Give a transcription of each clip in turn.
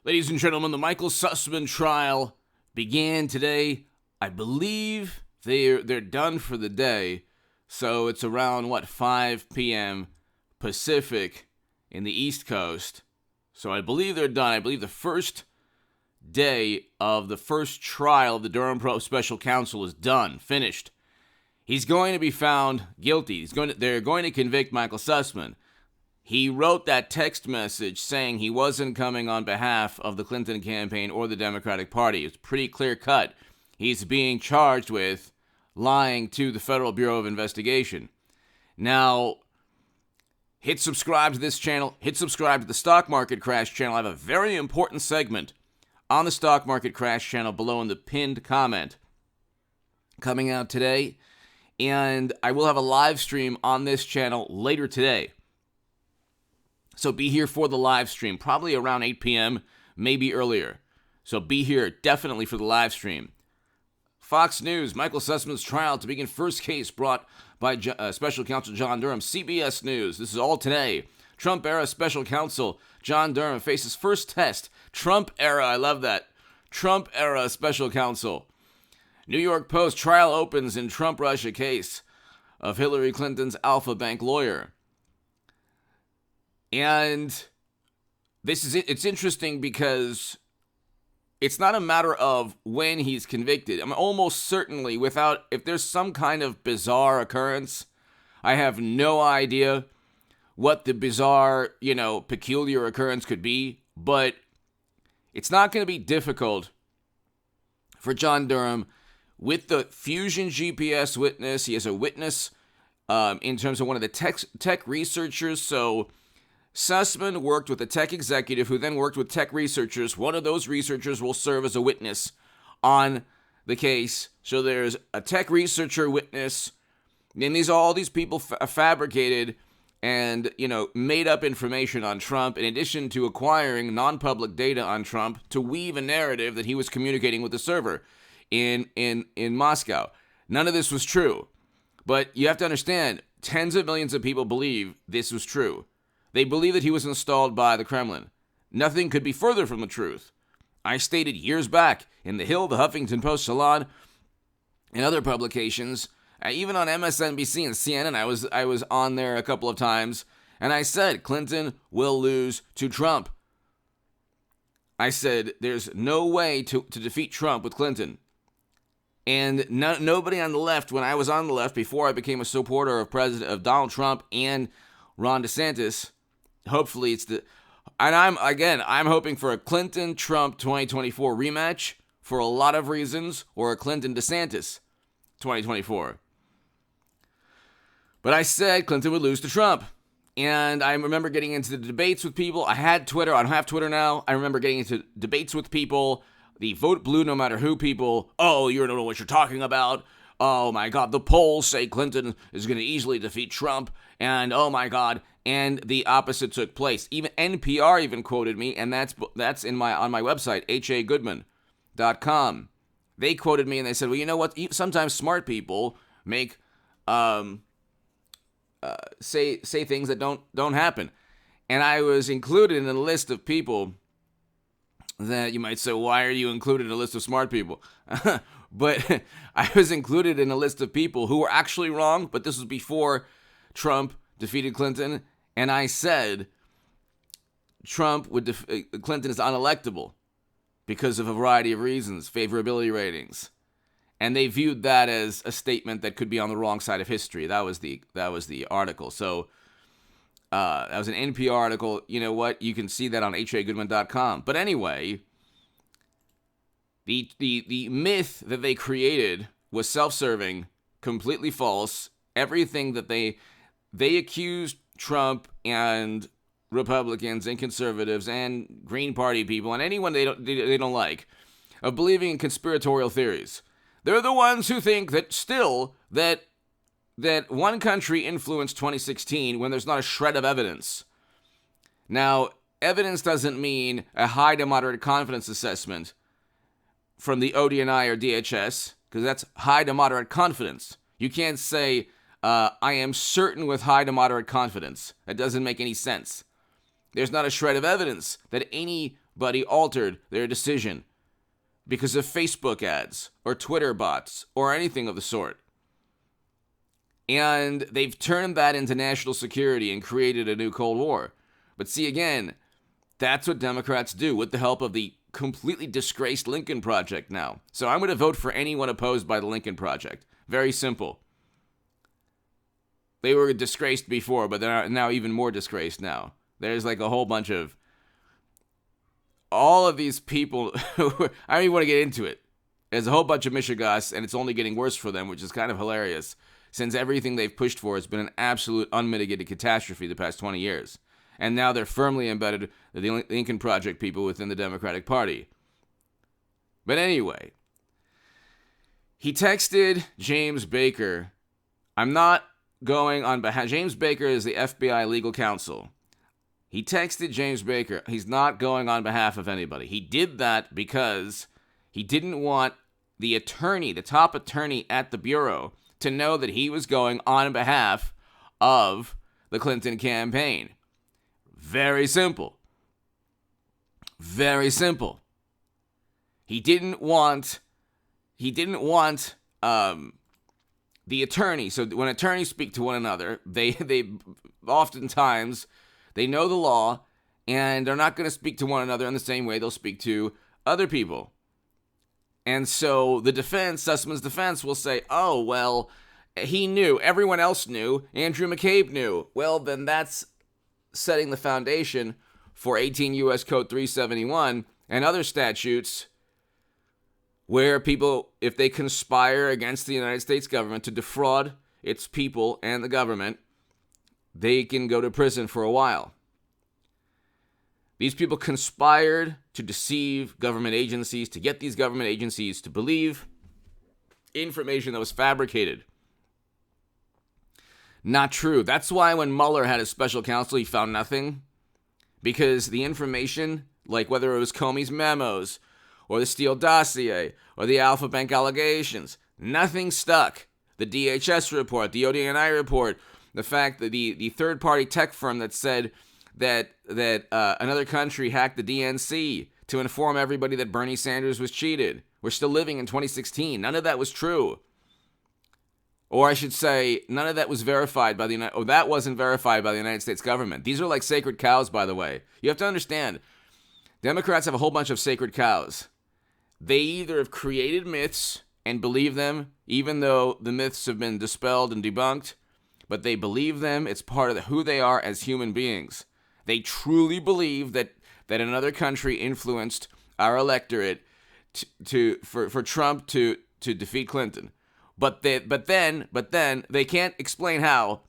Ladies and gentlemen, the Michael Sussman trial began today. I believe they're done for the day. So it's around, 5 p.m. Pacific in the East Coast. So I believe they're done. I believe the first day of the first trial of the Durham Special Counsel is done, finished. He's going to be found guilty. They're going to convict Michael Sussman. He wrote that text message saying he wasn't coming on behalf of the Clinton campaign or the Democratic Party. It's pretty clear cut. He's being charged with lying to the Federal Bureau of Investigation. Now, hit subscribe to this channel. Hit subscribe to the Stock Market Crash channel. I have a very important segment on the Stock Market Crash channel below in the pinned comment coming out today. And I will have a live stream on this channel later today. So be here for the live stream, probably around 8 p.m., maybe earlier. So be here definitely for the live stream. Fox News, Michael Sussman's trial to begin first case brought by Special Counsel John Durham. CBS News, this is all today. Trump-era Special Counsel John Durham faces first test. Trump-era, I love that. Trump-era Special Counsel. New York Post, trial opens in Trump-Russia case of Hillary Clinton's Alpha Bank lawyer. And it's interesting because it's not a matter of when he's convicted. I'm almost certainly if there's some kind of bizarre occurrence, I have no idea what the bizarre, peculiar occurrence could be, but it's not going to be difficult for John Durham with the Fusion GPS witness. He has a witness in terms of one of the tech researchers, so Sussman worked with a tech executive who then worked with tech researchers. One of those researchers will serve as a witness on the case. So there's a tech researcher witness, and all these people fabricated and, made up information on Trump in addition to acquiring non-public data on Trump to weave a narrative that he was communicating with the server in Moscow. None of this was true. But you have to understand, tens of millions of people believe this was true. They believe that he was installed by the Kremlin. Nothing could be further from the truth. I stated years back in The Hill, the Huffington Post, Salon, and other publications, even on MSNBC and CNN, I was on there a couple of times, and I said Clinton will lose to Trump. I said there's no way to defeat Trump with Clinton. And nobody on the left, when I was on the left, before I became a supporter of Donald Trump and Ron DeSantis, hopefully I'm hoping for a Clinton-Trump 2024 rematch for a lot of reasons, or a Clinton-DeSantis 2024. But I said Clinton would lose to Trump. And I remember getting into the debates with people. I had Twitter. I don't have Twitter now. I remember getting into debates with people, the vote blue no matter who people. Oh, you don't know what you're talking about. Oh my God, the polls say Clinton is going to easily defeat Trump. And oh my God, and the opposite took place. Even NPR even quoted me, and that's on my website, hagoodman.com. They quoted me and they said, well, you know what? Sometimes smart people make say things that don't happen. And I was included in a list of people that you might say, why are you included in a list of smart people? But I was included in a list of people who were actually wrong, but this was before Trump defeated Clinton, and I said Clinton is unelectable because of a variety of reasons, favorability ratings, and they viewed that as a statement that could be on the wrong side of history. That was the article. So that was an NPR article. You know what? You can see that on hagoodman.com. But anyway, the myth that they created was self-serving, completely false. Everything that they accused Trump and Republicans and conservatives and Green Party people and anyone they don't like of believing in conspiratorial theories. They're the ones who think that one country influenced 2016 when there's not a shred of evidence. Now, evidence doesn't mean a high to moderate confidence assessment from the ODNI or DHS, because that's high to moderate confidence. You can't say, I am certain with high to moderate confidence. That doesn't make any sense. There's not a shred of evidence that anybody altered their decision because of Facebook ads or Twitter bots or anything of the sort. And they've turned that into national security and created a new Cold War. But see, again, that's what Democrats do with the help of the completely disgraced Lincoln Project now. So I'm going to vote for anyone opposed by the Lincoln Project. Very simple. They were disgraced before, but they're now even more disgraced now. There's like a whole bunch of all of these people. I don't even want to get into it. There's a whole bunch of Michigas, and it's only getting worse for them, which is kind of hilarious, since everything they've pushed for has been an absolute unmitigated catastrophe the past 20 years. And now they're firmly embedded, the Lincoln Project people, within the Democratic Party. But anyway, he texted James Baker. I'm not going on behalf. James Baker is the FBI legal counsel. He texted James Baker. He's not going on behalf of anybody. He did that because he didn't want the attorney, the top attorney at the Bureau, to know that he was going on behalf of the Clinton campaign. Very simple. Very simple. He didn't want the attorney. So when attorneys speak to one another, they oftentimes they know the law, and they're not going to speak to one another in the same way they'll speak to other people. And so the defense, Sussman's defense, will say, oh, well, he knew. Everyone else knew. Andrew McCabe knew. Well, then that's setting the foundation for 18 U.S. Code 371 and other statutes where people, if they conspire against the United States government to defraud its people and the government, they can go to prison for a while. These people conspired to deceive government agencies, to get these government agencies to believe information that was fabricated. Not true. That's why when Mueller had his special counsel, he found nothing. Because the information, like whether it was Comey's memos, or the Steele dossier, or the Alpha Bank allegations, nothing stuck. The DHS report, the ODNI report, the fact that the third-party tech firm that said that another country hacked the DNC to inform everybody that Bernie Sanders was cheated. We're still living in 2016. None of that was true. Or I should say, none of that was verified by that wasn't verified by the United States government. These are like sacred cows, by the way. You have to understand, Democrats have a whole bunch of sacred cows. They either have created myths and believe them, even though the myths have been dispelled and debunked, but they believe them. It's part of who they are as human beings. They truly believe that another country influenced our electorate for Trump to defeat Clinton. But then they can't explain how,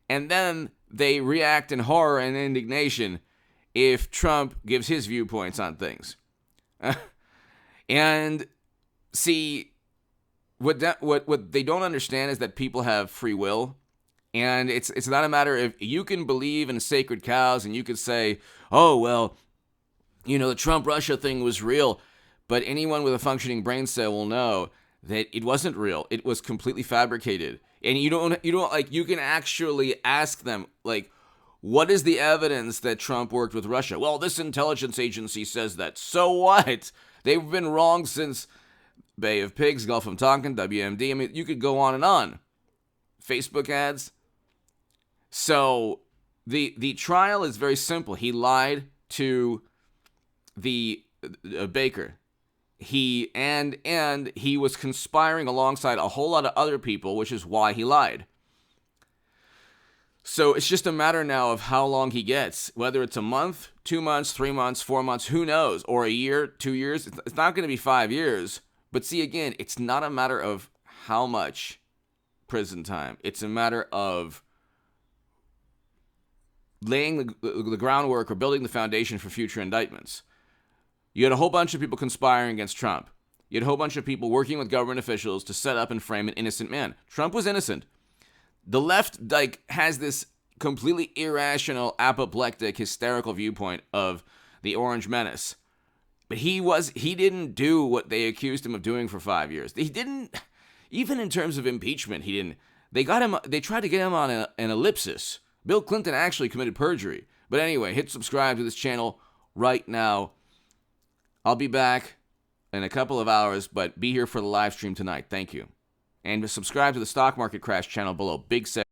and then they react in horror and indignation if Trump gives his viewpoints on things. And see, what they don't understand is that people have free will, and it's not a matter of you can believe in sacred cows and you could say, oh well, the Trump-Russia thing was real, but anyone with a functioning brain cell will know that it wasn't real. It was completely fabricated. And you can actually ask them, like, what is the evidence that Trump worked with Russia? Well, this intelligence agency says that. So what? They've been wrong since Bay of Pigs, Gulf of Tonkin, WMD. I mean, you could go on and on. Facebook ads. So the trial is very simple. He lied to the Baker. He was conspiring alongside a whole lot of other people, which is why he lied. So it's just a matter now of how long he gets, whether it's a month, 2 months, 3 months, 4 months, who knows, or a year, 2 years. It's not going to be 5 years. But see, again, it's not a matter of how much prison time. It's a matter of laying the groundwork or building the foundation for future indictments. You had a whole bunch of people conspiring against Trump. You had a whole bunch of people working with government officials to set up and frame an innocent man. Trump was innocent. The left has this completely irrational, apoplectic, hysterical viewpoint of the Orange Menace. But he didn't do what they accused him of doing for 5 years. He didn't, even in terms of impeachment, they tried to get him on an ellipsis. Bill Clinton actually committed perjury, But anyway, hit subscribe to this channel right now. I'll be back in a couple of hours, but be here for the live stream tonight. Thank you. And subscribe to the Stock Market Crash channel below. Big segment.